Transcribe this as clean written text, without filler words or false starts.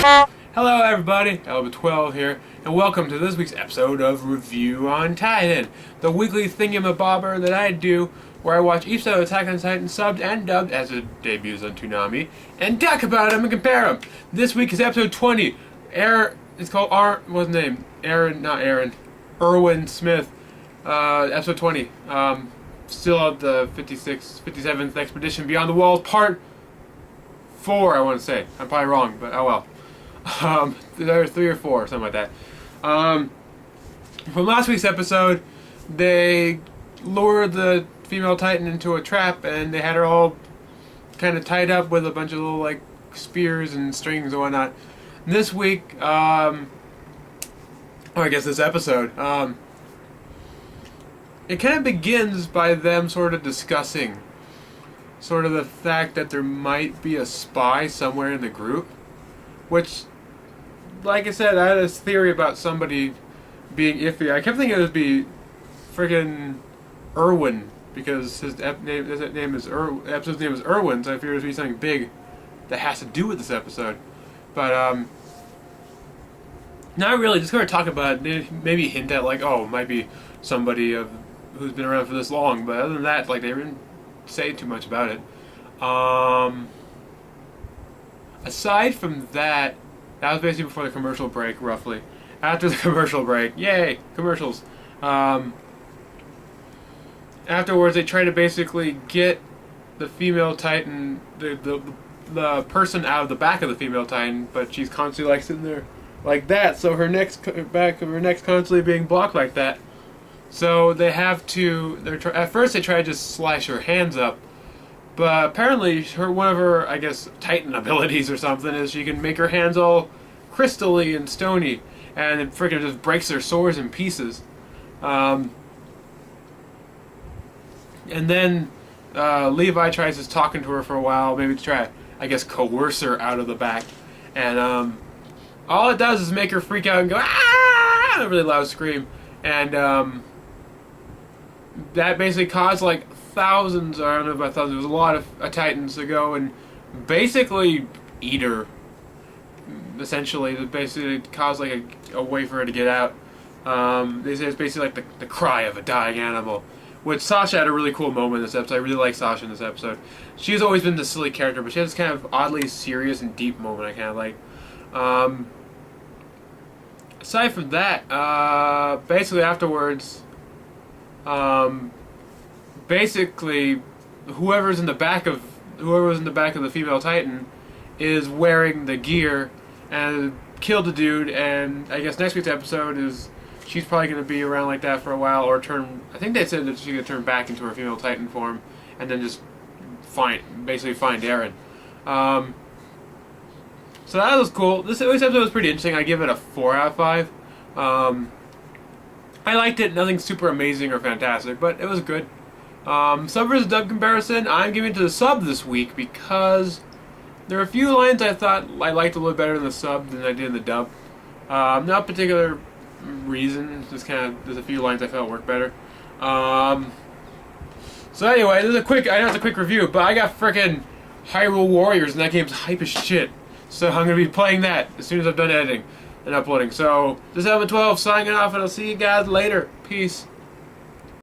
Hello everybody, Elba12 here, and welcome to this week's episode of Review on Titan, the weekly thingamabobber that I do, where I watch each episode of Attack on Titan subbed and dubbed as it debuts on Toonami, and talk about them and compare them. This week is episode 20. It's called what's his name? Erwin Smith. Episode 20. Still at the 57th Expedition Beyond the Walls, part 4, I want to say. I'm probably wrong, but oh well. There were 3 or 4, something like that. From last week's episode, they lured the female Titan into a trap, and they had her all kind of tied up with a bunch of little, like, spears and strings and whatnot. This week, I guess this episode, it kind of begins by them sort of discussing sort of the fact that there might be a spy somewhere in the group, which, like I said, I had this theory about somebody being iffy. I kept thinking it would be friggin' Erwin, because his episode's name is Erwin, so I figured it would be something big that has to do with this episode. But, not really, just going to talk about it, maybe hint at, like, oh, it might be somebody who's been around for this long, but other than that, like, they didn't say too much about it. Aside from that, that was basically before the commercial break, roughly. After the commercial break, yay, commercials. Afterwards, they try to basically get the female Titan, the person out of the back of the female Titan, but she's constantly like sitting there like that, so her neck's constantly being blocked like that. So they have to. At first, they try to just slash her hands up, but apparently, one of her, I guess, Titan abilities or something is she can make her hands all crystally and stony, and it freaking just breaks their swords in pieces. And then Levi tries just talking to her for a while, maybe to try, I guess, coerce her out of the back, and all it does is make her freak out and go ah, a really loud scream, and that basically caused like thousands, or I don't know about thousands, there was a lot of Titans to go and basically eat her. Essentially, it basically caused like a way for her to get out. They say it's basically like the cry of a dying animal. Which Sasha had a really cool moment in this episode. I really like Sasha in this episode. She's always been this silly character, but she has this kind of oddly serious and deep moment I kind of like. Aside from that, basically afterwards, basically whoever's in the back of the female Titan is wearing the gear and killed the dude, and I guess next week's episode is she's probably going to be around like that for a while, or I think they said that she's going to turn back into her female Titan form and then just find Eren. So that was cool. This episode was pretty interesting. I give it a 4 out of 5. I liked it. Nothing super amazing or fantastic, but it was good. Sub versus dub comparison, I'm giving it to the sub this week because there are a few lines I thought I liked a little better in the sub than I did in the dub. Not particular reason, just kind of, there's a few lines I felt worked better. So anyway, I know it's a quick review, but I got frickin' Hyrule Warriors, and that game's hype as shit. So I'm going to be playing that as soon as I'm done editing and uploading. So, this is Elba12 signing off, and I'll see you guys later. Peace.